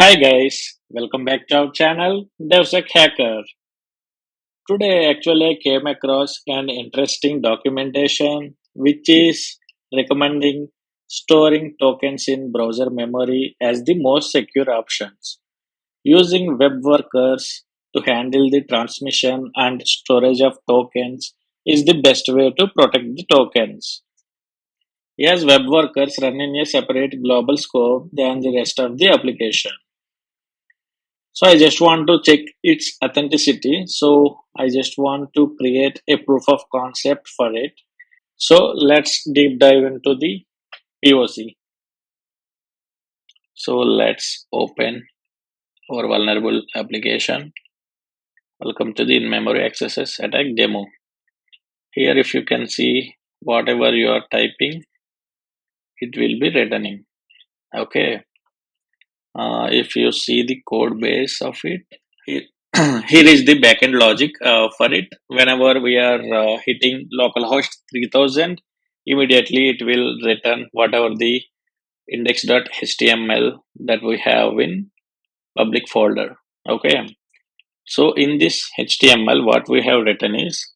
Hi guys, welcome back to our channel DevSec Hacker. Today actually I came across an interesting documentation which is recommending storing tokens in browser memory as the most secure options. Using web workers to handle the transmission and storage of tokens is the best way to protect the tokens. Yes, web workers run in a separate global scope than the rest of the application. So I just want to check its authenticity. So I just want to create a proof of concept for it. So let's deep dive into the POC. So let's open our vulnerable application. Welcome to the in-memory XSS attack demo. Here if you can see whatever you are typing, it will be returning. Okay. If you see the code base of it, here, here is the backend logic for it. Whenever we are hitting localhost 3000, immediately it will return whatever the index.html that we have in public folder. Okay. So in this HTML, what we have written is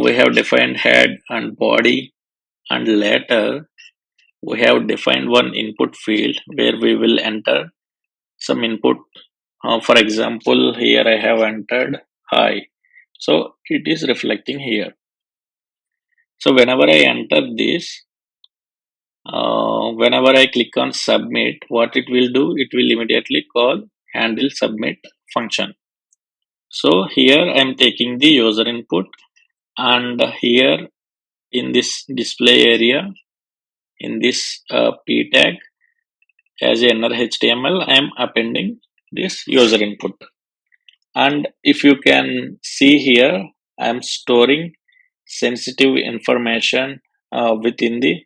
we have defined head and body, and later we have defined one input field where we will enter some input. For example, here I have entered hi. So it is reflecting here. So whenever I enter this, whenever I click on submit, what it will do, it will immediately call handle submit function. So here I'm taking the user input, and here in this display area, in this p tag as a inner HTML, I'm appending this user input. And if you can see here, I'm storing sensitive information within the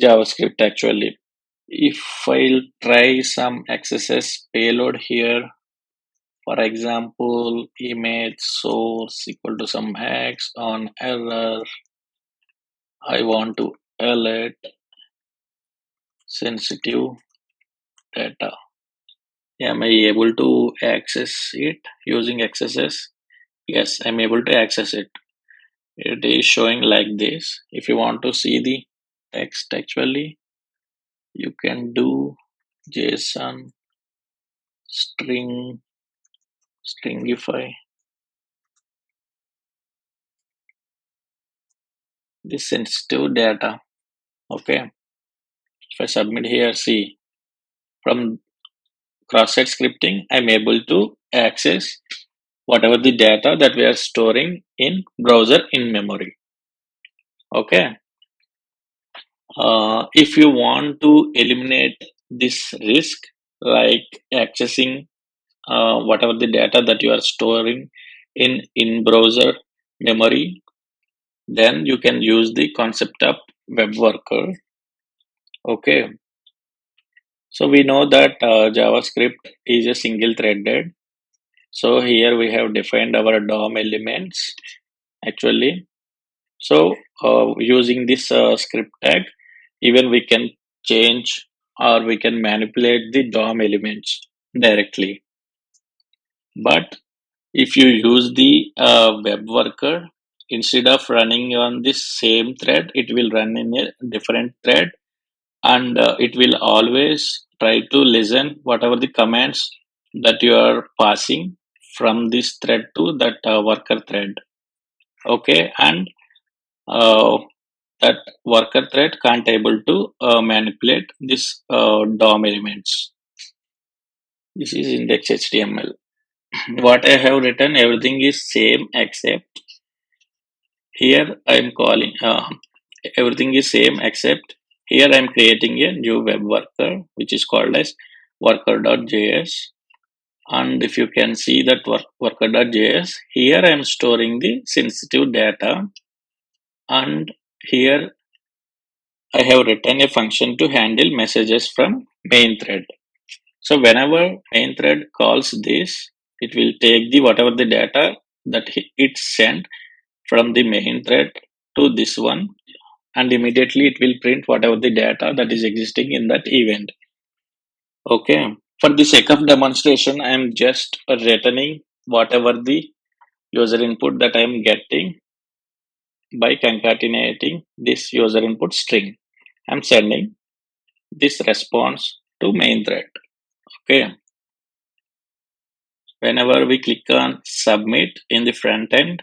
JavaScript actually. If I'll try some XSS payload here, for example, image source equal to some X on error, I want to alert sensitive data. Am I able to access it using XSS? Yes, I'm able to access it. It is showing like this. If you want to see the text actually, you can do JSON string stringify this sensitive data. Okay, if I submit here, see, from cross-site scripting, I'm able to access whatever the data that we are storing in browser in memory. Okay, if you want to eliminate this risk, like accessing whatever the data that you are storing in browser memory, then you can use the concept of web worker. Okay, so we know that JavaScript is a single threaded. So here we have defined our DOM elements actually. So using this script tag, even we can change or we can manipulate the DOM elements directly. But if you use the web worker, instead of running on this same thread, it will run in a different thread, and it will always try to listen whatever the commands that you are passing from this thread to that worker thread. Okay, and uh, that worker thread can't able to manipulate this DOM elements. This is index HTML. What I have written, everything is same except here I'm calling everything is same except here I'm creating a new web worker which is called as worker.js. And if you can see that worker.js, here I'm storing the sensitive data, and here I have written a function to handle messages from main thread. So whenever main thread calls this, it will take the whatever the data that it sent from the main thread to this one, and immediately it will print whatever the data that is existing in that event. Okay. For the sake of demonstration, I am just returning whatever the user input that I am getting by concatenating this user input string. I'm sending this response to main thread. Okay. Whenever we click on submit in the front end,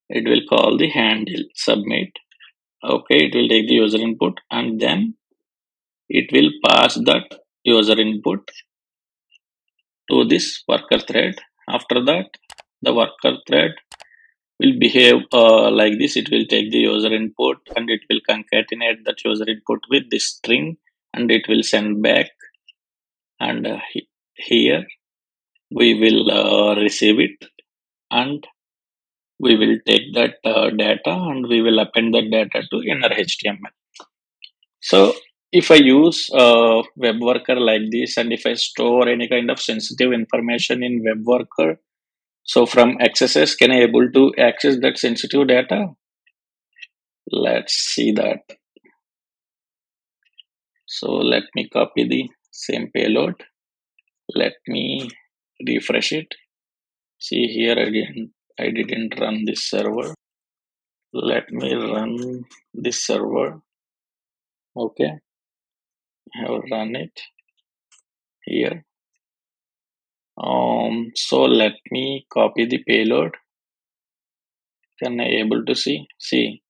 it will call the handle submit. Okay, it will take the user input and then it will pass that user input to this worker thread. After that, the worker thread will behave like this. It will take the user input and it will concatenate that user input with this string and it will send back. And here we will receive it and we will take that data and we will append that data to inner HTML. So if I use web worker like this and if I store any kind of sensitive information in web worker, so from XSS, can I able to access that sensitive data? Let's see that. So let me copy the same payload. Let me refresh it. See here I didn't run this server. Let me run this server. Okay, I have run it here. So let me copy the payload. Can I able to see? See,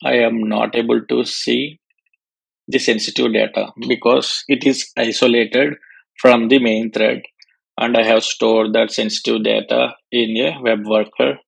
I am not able to see the sensitive data because it is isolated from the main thread and I have stored that sensitive data in a web worker